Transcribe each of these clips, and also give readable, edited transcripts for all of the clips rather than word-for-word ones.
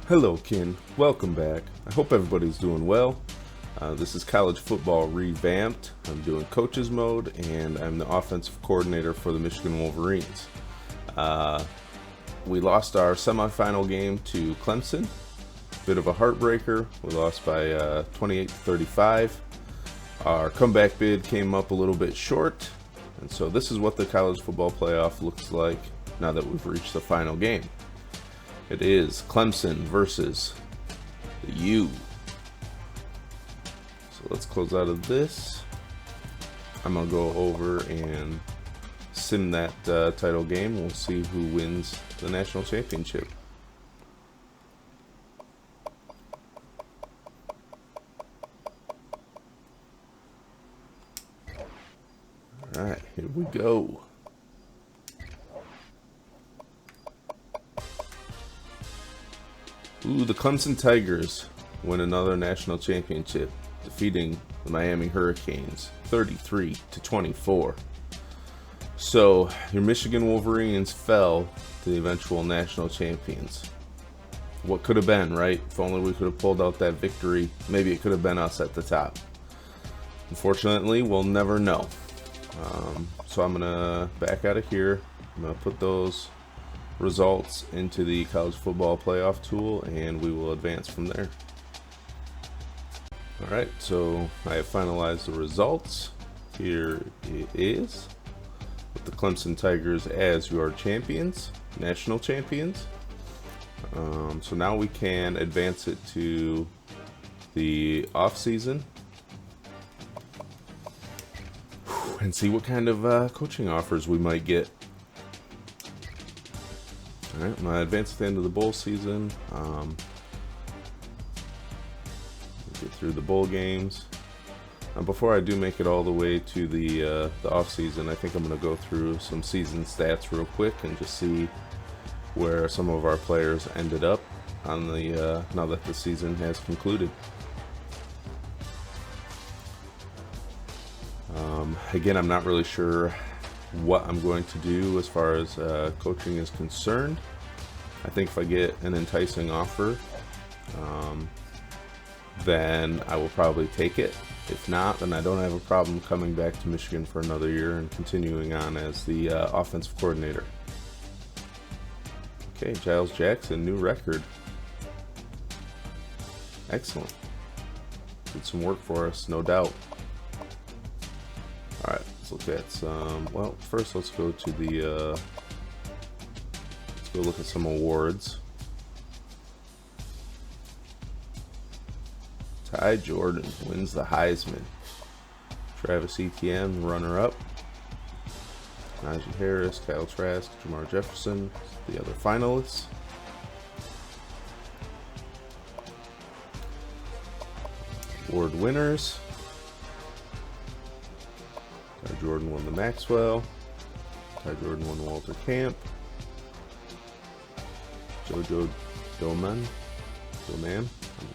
Hello, Kin. Welcome back. I hope everybody's doing well. This is College Football Revamped. I'm doing coaches mode, and I'm the offensive coordinator for the Michigan Wolverines. We lost our semifinal game to Clemson. Bit of a heartbreaker. We lost by 28-35. Our comeback bid came up a little bit short, and so this is what the college football playoff looks like now that we've reached the final game. It is Clemson versus the U. So let's close out of this. I'm going to go over and sim that title game. We'll see who wins the national championship. Alright, here we go. Ooh, the Clemson Tigers win another national championship, defeating the Miami Hurricanes 33-24. So, your Michigan Wolverines fell to the eventual national champions. What could have been, right? If only we could have pulled out that victory, maybe it could have been us at the top. Unfortunately, we'll never know. So I'm going to back out of here. I'm going to put those results into the college football playoff tool, and we will advance from there. Alright, so I have finalized the results. Here it is, with the Clemson Tigers as your champions, national champions. So now we can advance it to the offseason and see what kind of coaching offers we might get. Alright, I'm going to advance at the end of the bowl season. Get through the bowl games. Before I do make it all the way to the off season, I think I'm going to go through some season stats real quick and just see where some of our players ended up on the now that the season has concluded. Again, I'm not really sure what I'm going to do as far as coaching is concerned. I think if I get an enticing offer, then I will probably take it. If not, then I don't have a problem coming back to Michigan for another year and continuing on as the offensive coordinator. Okay, Giles Jackson, new record. Excellent. Did some work for us, no doubt. Alright, let's look at some, well, first let's go to the, let's go look at some awards. Ty Jordan wins the Heisman. Travis Etienne, runner-up. Najee Harris, Kyle Trask, Jamar Jefferson, the other finalists. Award winners. Ty Jordan won the Maxwell. Ty Jordan won the Walter Camp. Jojo Doman. I'm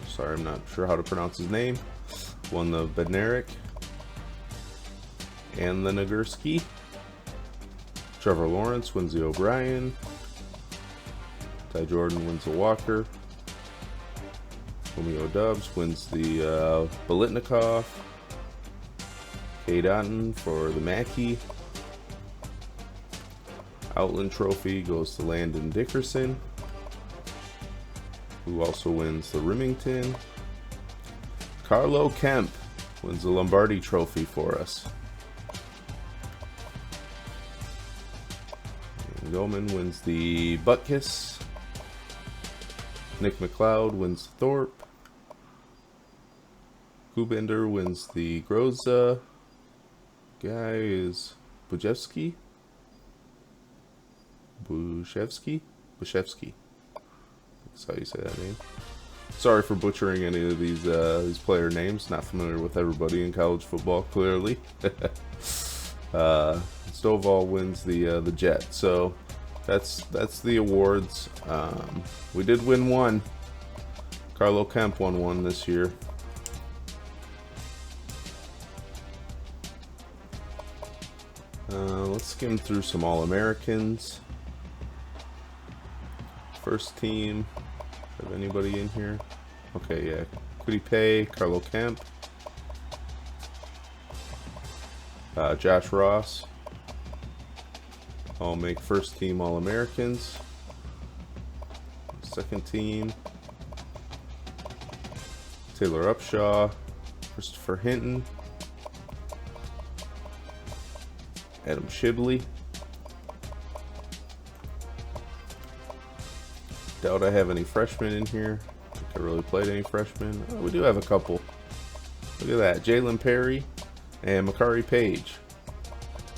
sorry, I'm not sure how to pronounce his name. Won the Bednarik and the Nagurski. Trevor Lawrence wins the O'Brien. Ty Jordan wins the Walker. Romeo Dubs wins the Bolitnikoff. Cade Otton for the Mackey. Outland Trophy goes to Landon Dickerson, who also wins the Remington. Carlo Kemp wins the Lombardi Trophy for us. And Goldman wins the Butkus. Nick McLeod wins the Thorpe. Kubender wins the Groza. Guy is Bushevsky. That's how you say that name. Sorry for butchering any of these player names. Not familiar with everybody in college football, clearly. Stovall wins the Jet. So that's the awards. We did win one. Carlo Kemp won one this year. Let's skim through some All-Americans. First team, Have anybody in here? Okay, yeah. Kwity Paye, Carlo Kemp, Josh Ross. All make first team All-Americans. Second team. Taylor Upshaw, Christopher Hinton, Adam Shibley. Doubt I have any freshmen in here. I think I really played any freshmen. Oh, we do have a couple. Look at that. Jalen Perry and Makari Page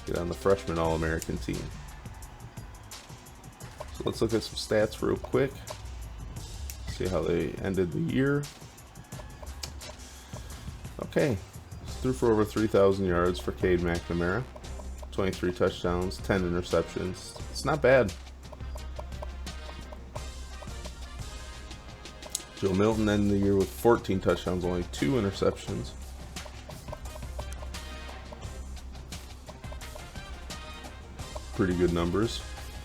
get on the freshman All-American team. So let's look at some stats real quick. See how they ended the year. Okay. Threw for over 3,000 yards for Cade McNamara. 23 touchdowns, 10 interceptions. It's not bad. Joe Milton ended the year with 14 touchdowns, only 2 interceptions. Pretty good numbers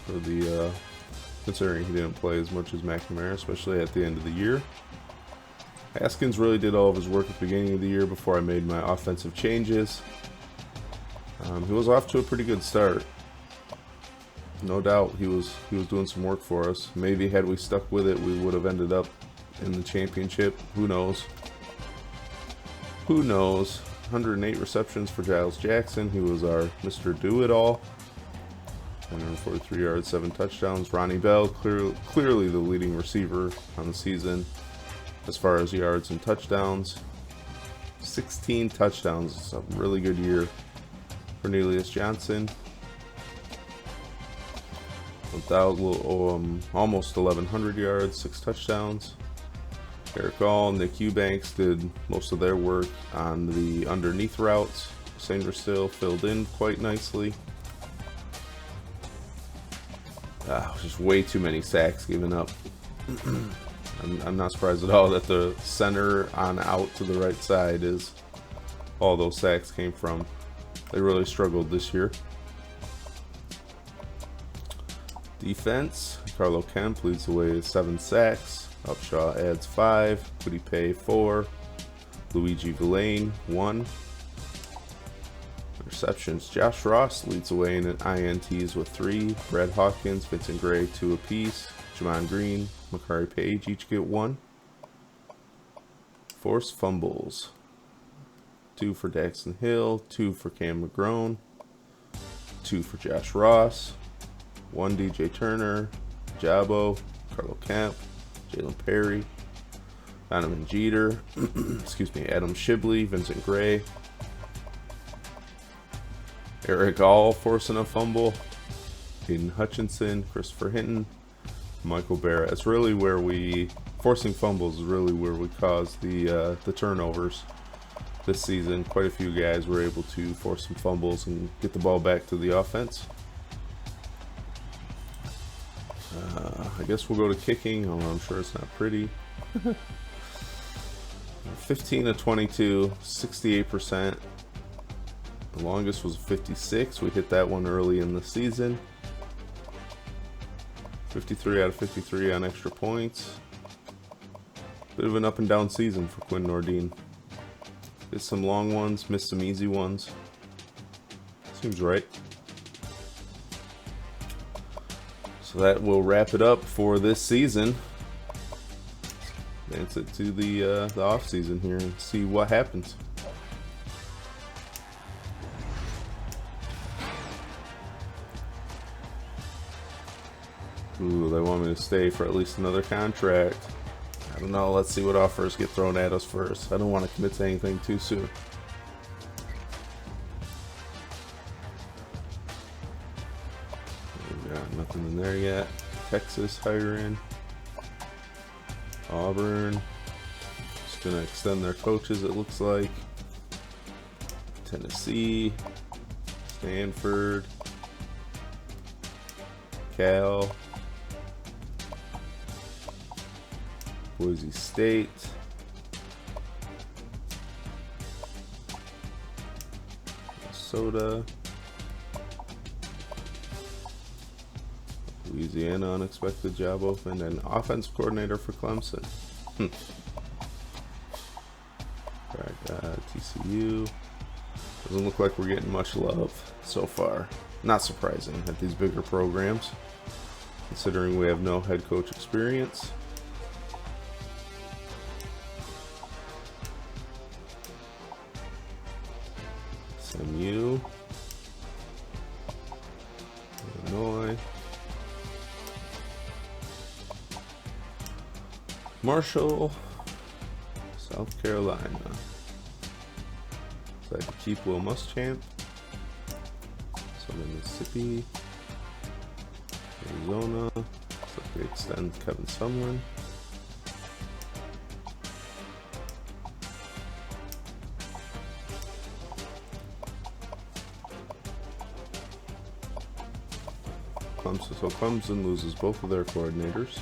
for the considering he didn't play as much as McNamara, especially at the end of the year. Haskins really did all of his work at the beginning of the year before I made my offensive changes. He was off to a pretty good start. No doubt he was doing some work for us. Maybe had we stuck with it, we would have ended up in the championship. Who knows? Who knows? 108 receptions for Giles Jackson. He was our Mr. Do-It-All. 143 yards, 7 touchdowns. Ronnie Bell, clearly the leading receiver on the season as far as yards and touchdowns. 16 touchdowns. It's a really good year. Cornelius Johnson, almost 1,100 yards, 6 touchdowns. Eric All, Nick Eubanks did most of their work on the underneath routes. Sandra Still filled in quite nicely. Just way too many sacks given up. I'm not surprised at all that the center on out to the right side is all those sacks came from. They really struggled this year. Defense, Carlo Kemp leads the way with 7 sacks. Upshaw adds 5. Kwity Paye 4. Luigi Villain 1. Interceptions, Josh Ross leads the way in INTs with 3. Brad Hawkins, Vincent Gray 2 apiece. Jamon Green, Makari Page each get 1. Forced fumbles, 2 for Daxton Hill, 2 for Cam McGrone, 2 for Josh Ross, 1 DJ Turner, Jabo, Carlo Kemp, Jalen Perry, Donovan Jeter, excuse me, Adam Shibley, Vincent Gray, Eric All forcing a fumble, Hayden Hutchinson, Christopher Hinton, Michael Barrett. That's really where forcing fumbles is really where we caused the turnovers this season. Quite a few guys were able to force some fumbles and get the ball back to the offense. I guess we'll go to kicking, although I'm sure it's not pretty. 15 of 22, 68%. The longest was 56. We hit that one early in the season. 53 out of 53 on extra points. Bit of an up and down season for Quinn Nordine. Did some long ones, missed some easy ones. Seems right. So that will wrap it up for this season. Advance it to the off season here and see what happens. Ooh, they want me to stay for at least another contract. I don't know. Let's see what offers get thrown at us first. I don't want to commit to anything too soon. We got nothing in there yet. Texas hiring. Auburn. Just going to extend their coaches, it looks like. Tennessee. Stanford. Cal. Boise State. Minnesota. Louisiana, unexpected job open, and offensive coordinator for Clemson. TCU. Doesn't look like we're getting much love so far. Not surprising at these bigger programs, considering we have no head coach experience. SMU. Illinois. Marshall. South Carolina. Decide to keep Will Muschamp. Southern Mississippi. Arizona. Looks like they extend Kevin Sumlin. So Clemson loses both of their coordinators.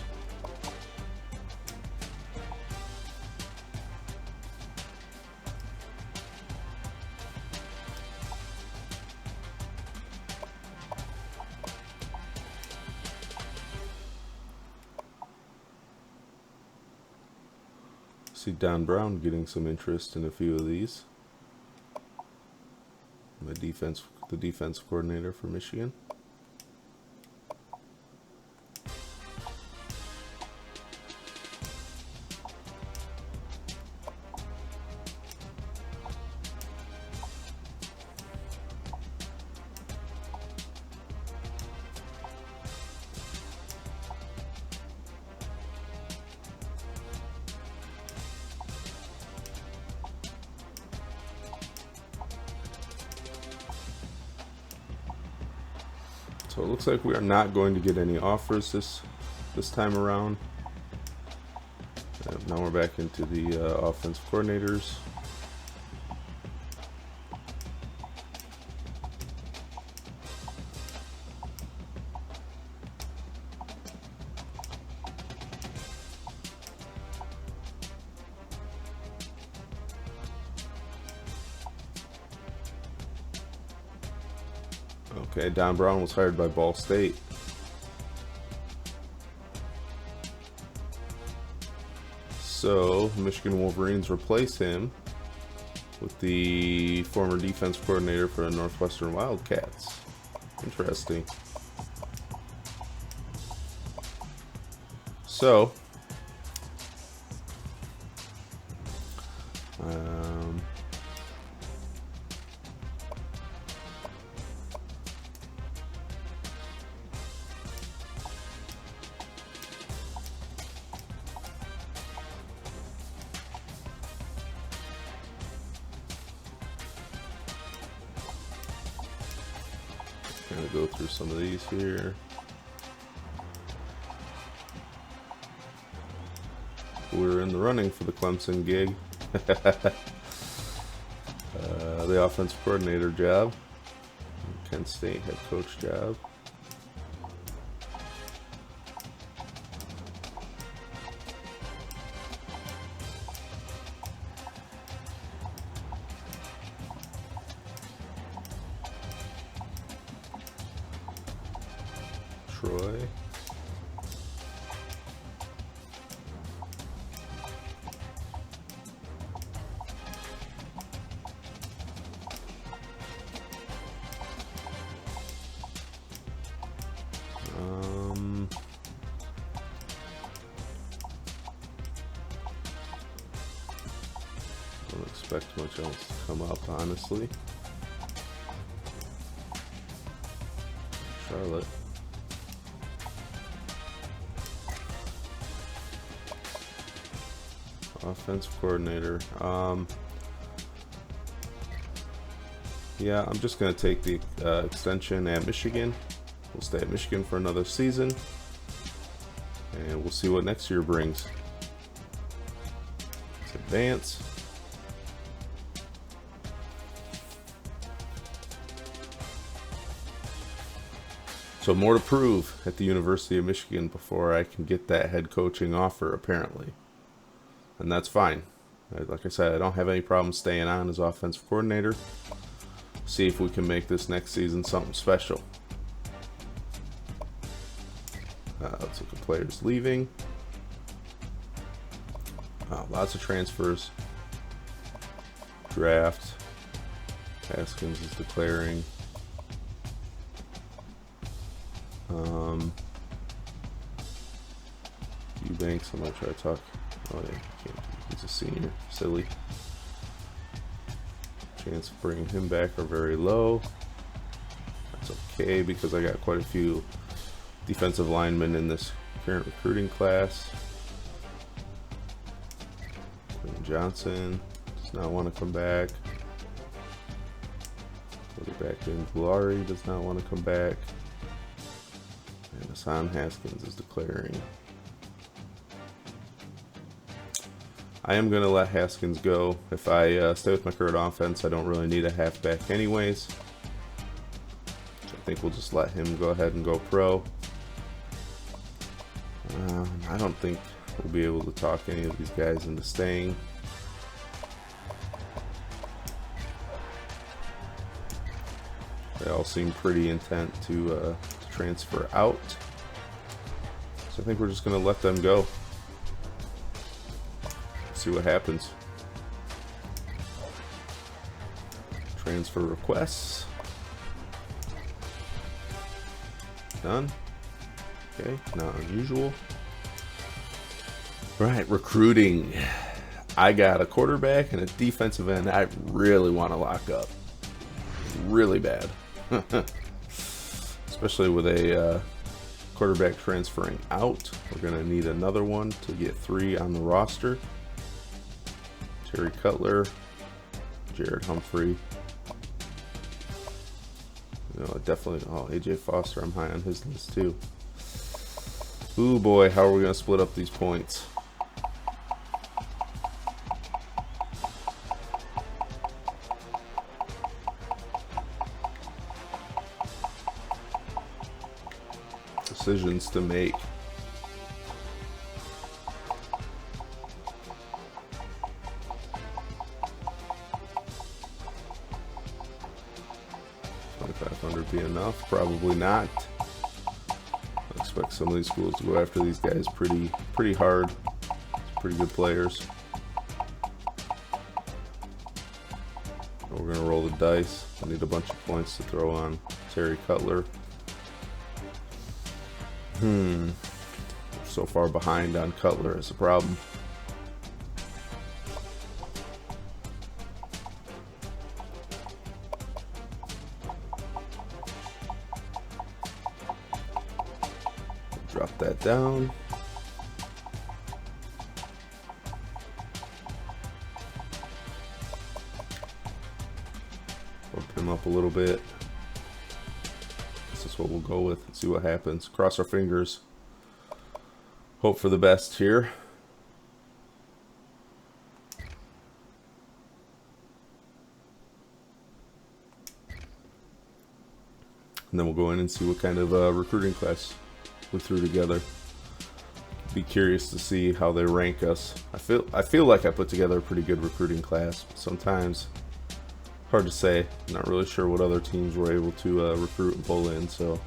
See Don Brown getting some interest in a few of these. The defense coordinator for Michigan. So it looks like we are not going to get any offers this time around. Now we're back into the offensive coordinators. Okay, Don Brown was hired by Ball State. So, Michigan Wolverines replace him with the former defense coordinator for the Northwestern Wildcats. Interesting. So, going to go through some of these here. We're in the running for the Clemson gig. The offensive coordinator job. Kent State head coach job. Troy. Don't expect much else to come up, honestly. Charlotte. Offensive coordinator. Yeah, I'm just going to take the extension at Michigan. We'll stay at Michigan for another season. And we'll see what next year brings. Let's advance. So more to prove at the University of Michigan before I can get that head coaching offer, apparently. And that's fine. Like I said, I don't have any problem staying on as offensive coordinator. See if we can make this next season something special. Let's look at players leaving. Lots of transfers. Draft. Haskins is declaring. Eubanks, I'm gonna try to talk. Oh yeah, can't. He's a senior. Silly. Chance of bringing him back are very low. That's okay because I got quite a few defensive linemen in this current recruiting class. Quinn Johnson does not want to come back. Quarterback in Glory does not want to come back. And Hassan Haskins is declaring. I am going to let Haskins go. If I stay with my current offense, I don't really need a halfback anyways. I think we'll just let him go ahead and go pro. I don't think we'll be able to talk any of these guys into staying. They all seem pretty intent to transfer out. So I think we're just going to let them go. See what happens. Transfer requests. Done. Okay, not unusual. Right, recruiting. I got a quarterback and a defensive end I really want to lock up. Really bad. Especially with a quarterback transferring out. We're going to need another one to get 3 on the roster. Terry Cutler, Jared Humphrey. Definitely. Oh, AJ Foster, I'm high on his list too. Ooh boy, how are we going to split up these points? Decisions to make. $2,500 be enough? Probably not. I expect some of these schools to go after these guys pretty hard. Pretty good players. We're gonna roll the dice. I need a bunch of points to throw on Terry Cutler. So far behind on Cutler is a problem. Drop that down. Bump him up a little bit. This is what we'll go with and see what happens. Cross our fingers. Hope for the best here. And then we'll go in and see what kind of recruiting class we threw together. Be curious to see how they rank us. I feel like I put together a pretty good recruiting class. Sometimes hard to say. I'm not really sure what other teams were able to recruit and pull in, so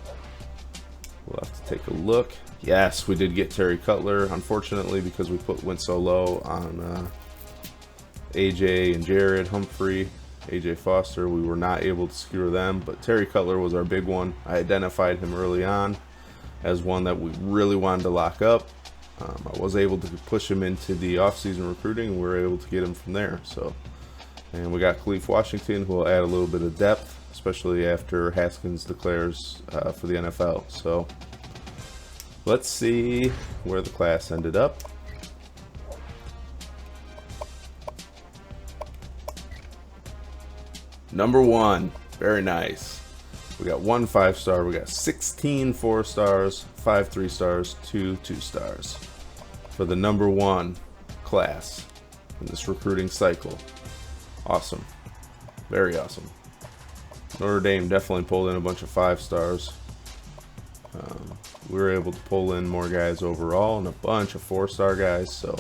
we'll have to take a look. Yes, we did get Terry Cutler. Unfortunately, because we went so low on AJ and Jared Humphrey, AJ Foster, we were not able to secure them. But Terry Cutler was our big one. I identified him early on as one that we really wanted to lock up. I was able to push him into the offseason recruiting, and we were able to get him from there. So, and we got Khalif Washington, who will add a little bit of depth, especially after Haskins declares for the NFL. So let's see where the class ended up. Number 1, very nice. We got 1 5-star, we got 16 4-stars, 5 3-stars, 2 2-stars for the number 1 class in this recruiting cycle. Awesome, very awesome. Notre Dame definitely pulled in a bunch of 5-stars. We were able to pull in more guys overall and a bunch of 4-star guys, so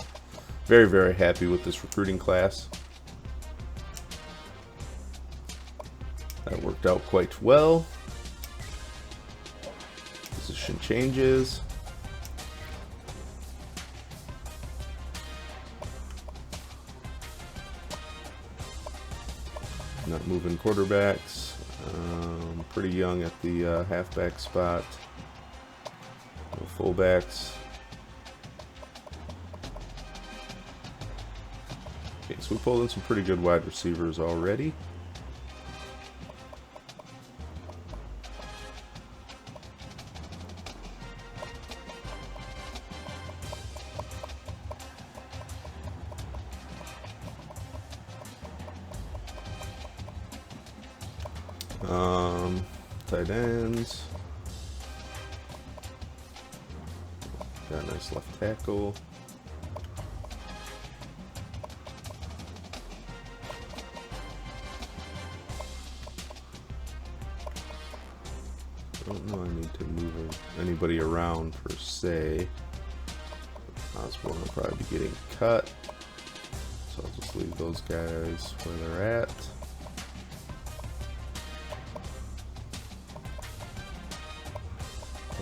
very, very happy with this recruiting class. That worked out quite well. Position changes. moving quarterbacks. Pretty young at the halfback spot. No fullbacks. Okay, so we pulled in some pretty good wide receivers already. Tight ends. Got a nice left tackle. I don't know I need to move anybody around per se. Osborne will probably be getting cut. So I'll just leave those guys where they're at.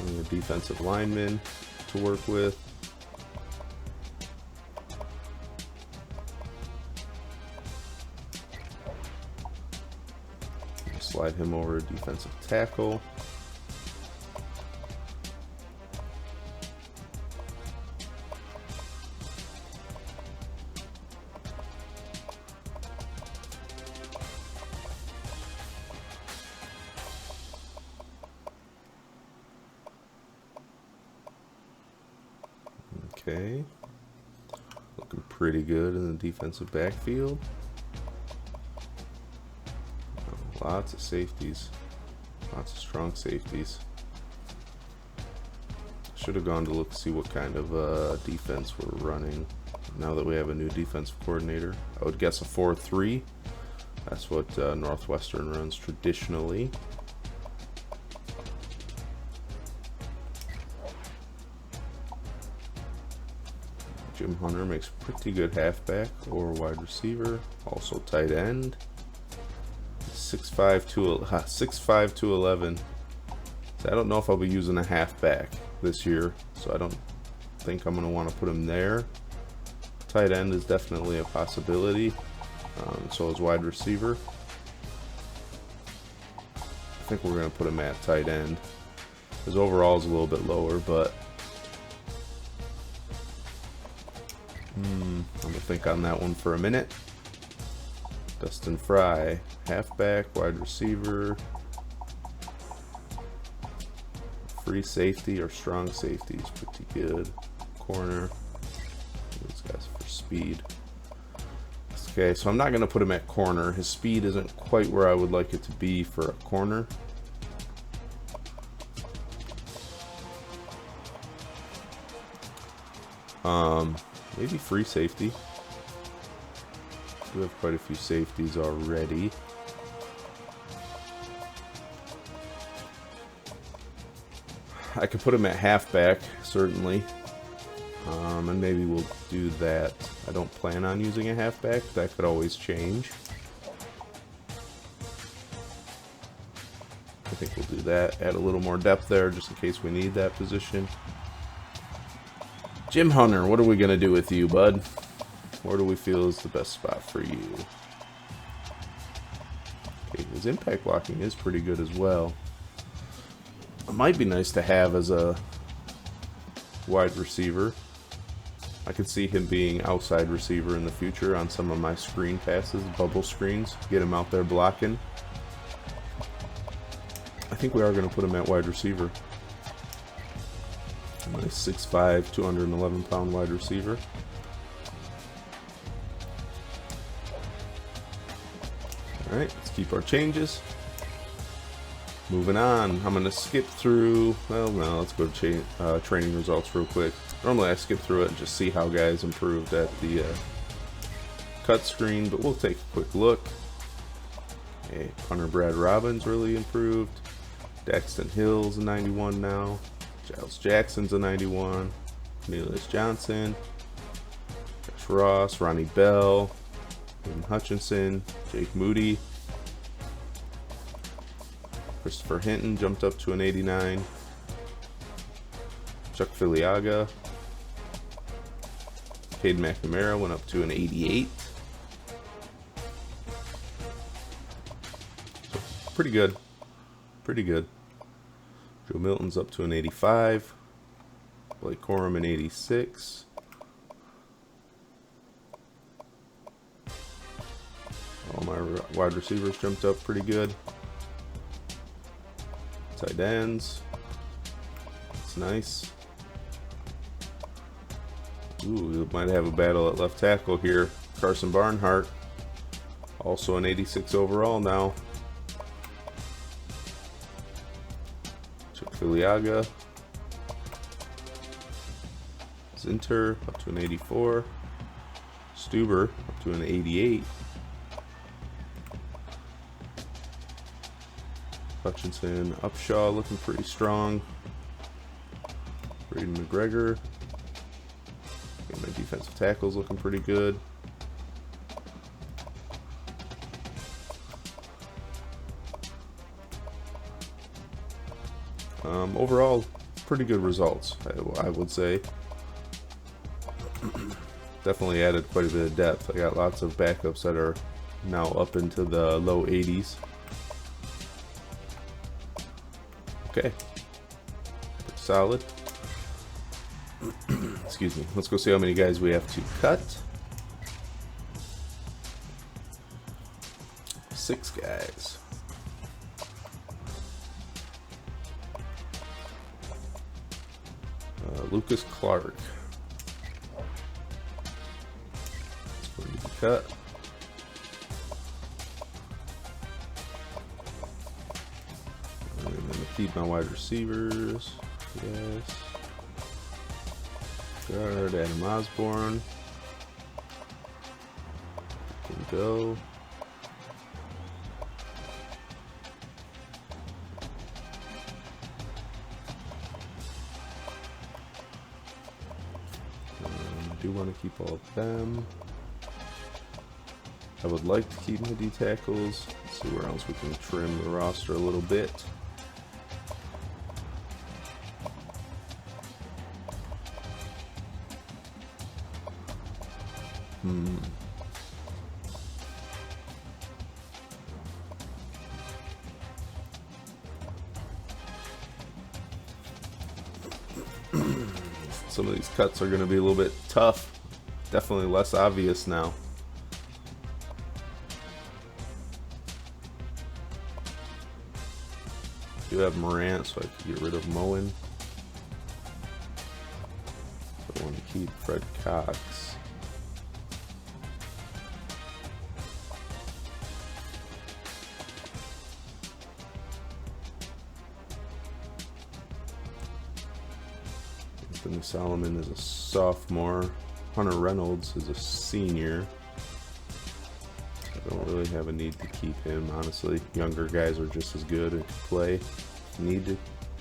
A defensive lineman to work with. Slide him over to defensive tackle. Okay, looking pretty good in the defensive backfield. Lots of safeties, lots of strong safeties. Should have gone to look see what kind of defense we're running now that we have a new defensive coordinator. I would guess a 4-3. That's what Northwestern runs traditionally. Jim Hunter makes pretty good halfback or wide receiver, also tight end. 6'5", 211. So I don't know if I'll be using a halfback this year, so I don't think I'm going to want to put him there. Tight end is definitely a possibility. So is wide receiver. I think we're going to put him at tight end. His overall is a little bit lower, but I'm going to think on that one for a minute. Dustin Fry, halfback, wide receiver, free safety or strong safety is pretty good. Corner, these guys for speed. Okay, so I'm not going to put him at corner. His speed isn't quite where I would like it to be for a corner. Maybe free safety. We have quite a few safeties already. I could put him at halfback, certainly. And maybe we'll do that. I don't plan on using a halfback. That could always change. I think we'll do that. Add a little more depth there just in case we need that position. Jim Hunter, what are we going to do with you, bud? Where do we feel is the best spot for you? Okay, his impact blocking is pretty good as well. It might be nice to have as a wide receiver. I could see him being outside receiver in the future on some of my screen passes, bubble screens. Get him out there blocking. I think we are going to put him at wide receiver. A nice 6'5", 211-pound wide receiver. Alright, let's keep our changes. Moving on, I'm going to skip through, well, no, let's go to training results real quick. Normally I skip through it and just see how guys improved at the cut screen, but we'll take a quick look. Okay, Punter Brad Robbins really improved. Daxton Hill's a 91 now. Giles Jackson's a 91. Cornelius Johnson. Josh Ross, Ronnie Bell. Hayden Hutchinson, Jake Moody. Christopher Hinton jumped up to an 89. Chuck Filiaga. Cade McNamara went up to an 88. pretty good. Pretty good. Joe Milton's up to an 85. Blake Corum an 86. All my wide receivers jumped up pretty good. Tight ends. That's nice. Ooh, we might have a battle at left tackle here. Carson Barnhart, also an 86 overall now. Chuck Filiaga. Zinter up to an 84. Stuber up to an 88. Hutchinson, Upshaw looking pretty strong. Braden McGregor. Okay, my defensive tackle's looking pretty good. Overall, pretty good results, I would say. Definitely added quite a bit of depth. I got lots of backups that are now up into the low 80s. Okay. Solid. Excuse me. Let's go see how many guys we have to cut. 6 guys. Lucas Clark. That's going to be cut. I'm going to keep my wide receivers. Yes. Guard Adam Osborne. Can go. I do want to keep all of them. I would like to keep my D tackles. Let's see where else we can trim the roster a little bit. Some of these cuts are going to be a little bit tough. Definitely less obvious now. I do have Morant, so I can get rid of Moen. I want to keep Fred Cox. Anthony Solomon is a sophomore. Hunter Reynolds is a senior. I don't really have a need to keep him, honestly. Younger guys are just as good and can play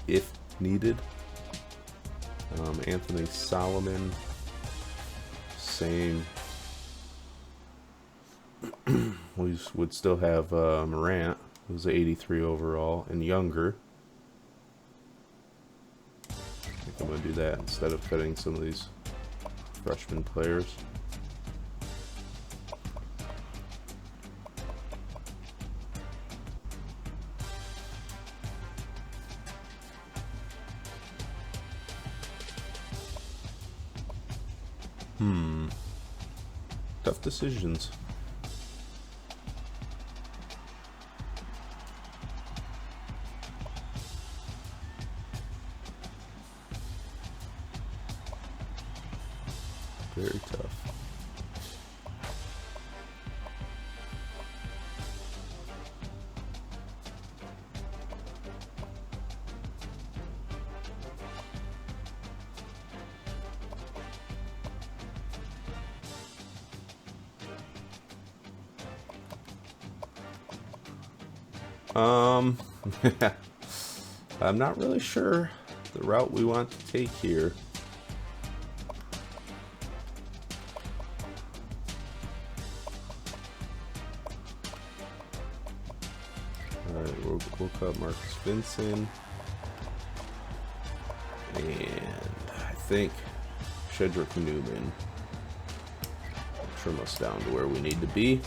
if needed. Anthony Solomon, same. We would still have Morant, who's an 83 overall, and younger. I think I'm going to do that instead of cutting some of these freshman players. Tough decisions. Very tough. I'm not really sure the route we want to take here. Alright, we'll cut Marcus Vincent. And I think Shedrick Newman will trim us down to where we need to be.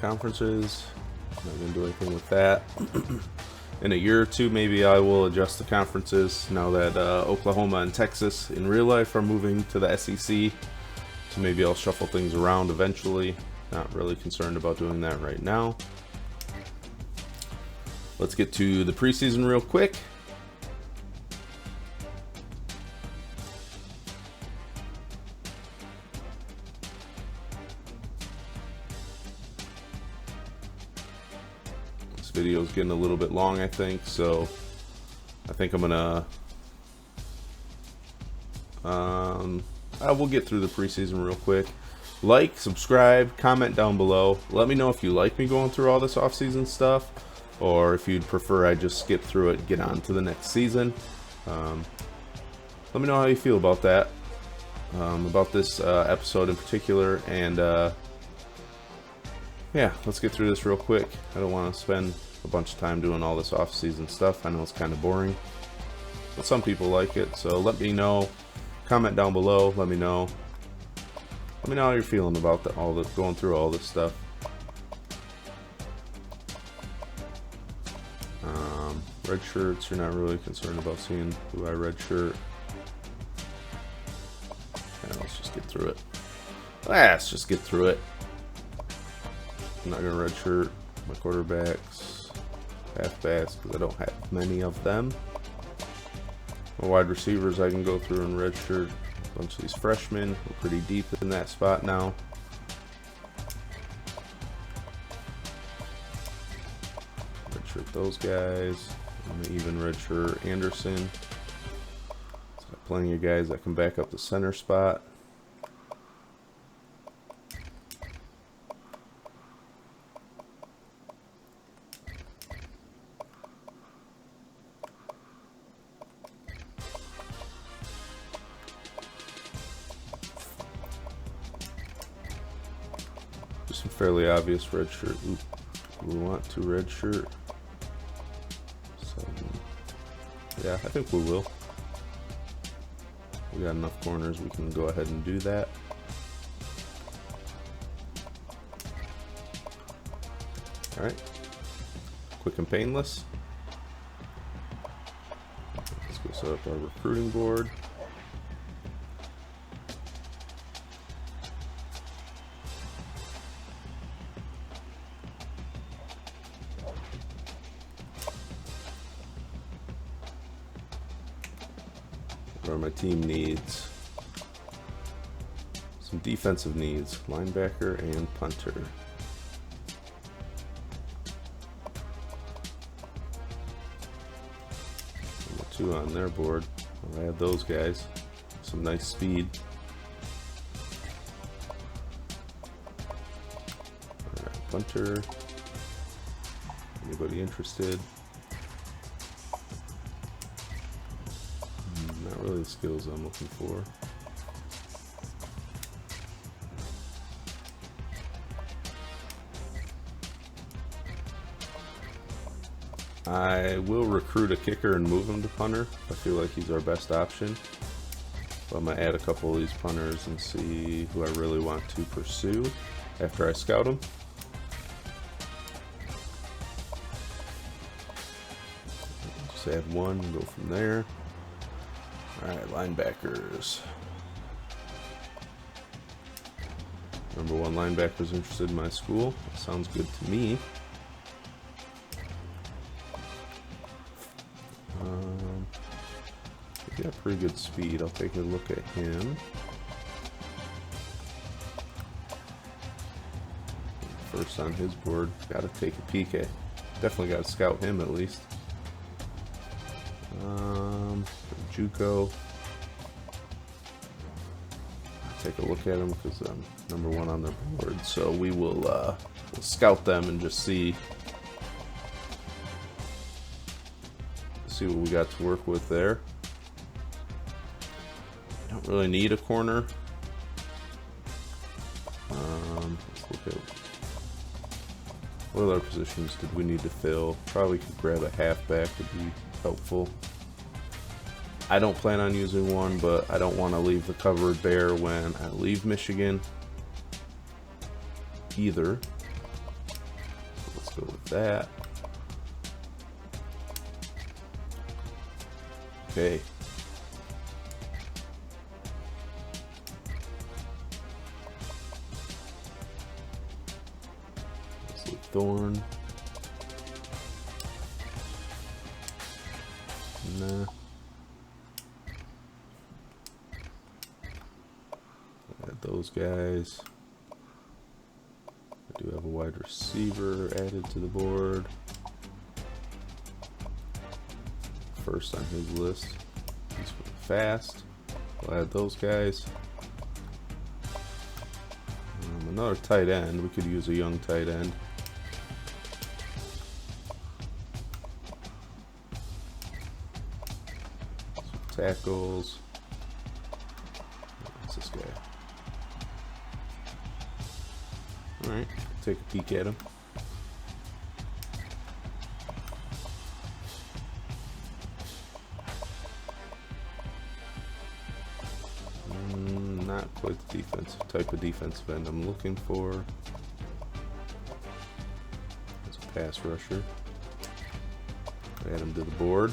conferences. I'm not going to do anything with that. In a year or two, maybe I will adjust the conferences now that Oklahoma and Texas in real life are moving to the SEC. So maybe I'll shuffle things around eventually. Not really concerned about doing that right now. Let's get to the preseason real quick. This video is getting a little bit long, I think, so I think I'm gonna I will get through the preseason real quick. Like, subscribe, comment down below. Let me know if you like me going through all this offseason stuff, or if you'd prefer I just skip through it and get on to the next season. Let me know how you feel about that, about this episode in particular, and yeah, let's get through this real quick. I don't want to spend a bunch of time doing all this off-season stuff. I know it's kind of boring, but some people like it, so let me know. Comment down below. Let me know how you're feeling about going through all this stuff. Red shirts, you're not really concerned about seeing who I red shirt. Yeah, let's just get through it. Let's just get through it. I'm not gonna red shirt my quarterbacks, halfbacks, because I don't have many of them. My wide receivers I can go through and red shirt. A bunch of these freshmen. We're pretty deep in that spot now. Redshirt those guys. I'm gonna even redshirt Anderson. So got plenty of guys that can back up the center spot. Some fairly obvious red shirt. Oop. We want to red shirt. So, yeah, I think we will. We got enough corners, we can go ahead and do that. Alright. Quick and painless. Let's go set up our recruiting board. What my team needs? Some defensive needs, linebacker and punter. Number 2 on their board. I'll add those guys. Some nice speed. Alright, punter. Anybody interested? Not really the skills I'm looking for. I will recruit a kicker and move him to punter. I feel like he's our best option. So I'm going to add a couple of these punters and see who I really want to pursue after I scout them. Just add one and go from there. Alright, linebackers. Number 1 linebacker's interested in my school. That sounds good to me. He's got pretty good speed. I'll take a look at him. First on his board. Gotta take a peek at. Definitely gotta scout him at least. JUCO. Take a look at him because I'm number 1 on their board. So we will we'll scout them and just see what we got to work with there. I don't really need a corner. Let's look at what other positions did we need to fill. Probably could grab a halfback, would be helpful. I don't plan on using one, but I don't want to leave the cupboard bare when I leave Michigan either. that. Okay. Thorn. Nah. Add those guys. I do have a wide receiver added to the board. First on his list. He's fast. We'll add those guys. Another tight end. We could use a young tight end. Tackles. What's this guy? Alright, take a peek at him. Not quite the type of defensive end I'm looking for. It's a pass rusher. Add him to the board.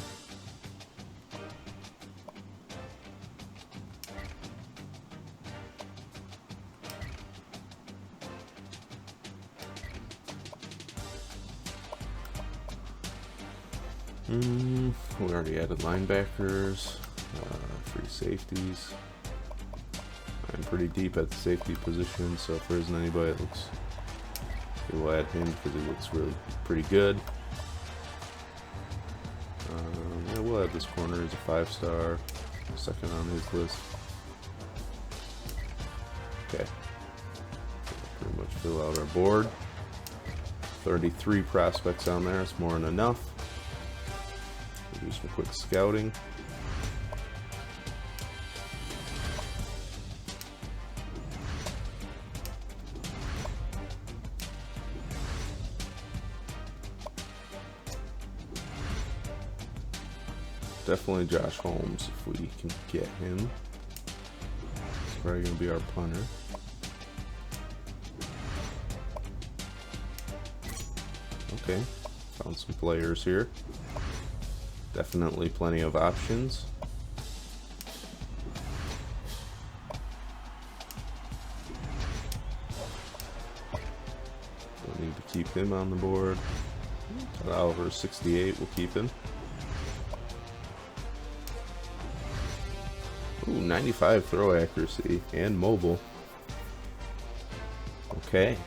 We already added linebackers, free safeties. I'm pretty deep at the safety position, so if there isn't anybody that looks, we'll add him because he looks really pretty good. Yeah, we'll add this corner as a 5-star, second on his list. Okay, pretty much fill out our board. 33 prospects on there, it's more than enough. Do some quick scouting. Definitely Josh Holmes if we can get him. He's probably going to be our punter. Okay, found some players here. Definitely plenty of options. Don't need to keep him on the board. Oliver 68, we'll keep him. Ooh, 95 throw accuracy and mobile. Okay.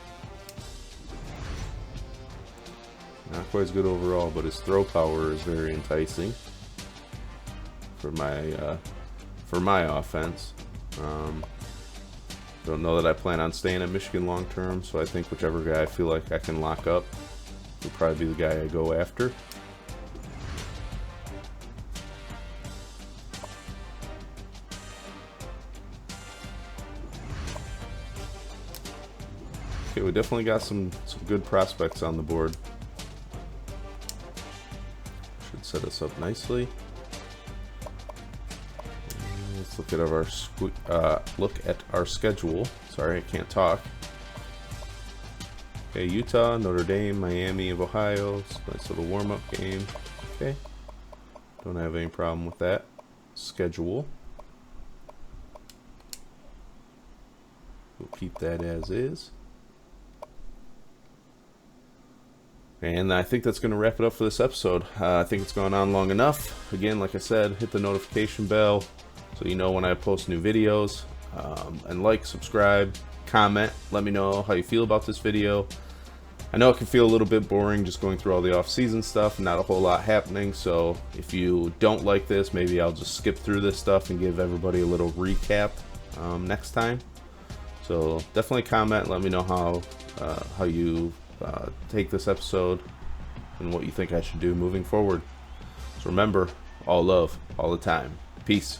Not quite as good overall, but his throw power is very enticing for my offense. Don't know that I plan on staying at Michigan long term, so I think whichever guy I feel like I can lock up will probably be the guy I go after. Okay, we definitely got some good prospects on the board. Should set us up nicely. Let's look at our schedule. Sorry, I can't talk. Okay, Utah, Notre Dame, Miami of Ohio. It's a nice little warm-up game. Okay, don't have any problem with that schedule. We'll keep that as is. And I think that's going to wrap it up for this episode. I think it's gone on long enough. Again, like I said, hit the notification bell so you know when I post new videos. And like, subscribe, comment. Let me know how you feel about this video. I know it can feel a little bit boring just going through all the off-season stuff and not a whole lot happening. So if you don't like this, maybe I'll just skip through this stuff and give everybody a little recap next time. So definitely comment. Let me know how you take this episode and what you think I should do moving forward. So remember, all love, all the time. Peace.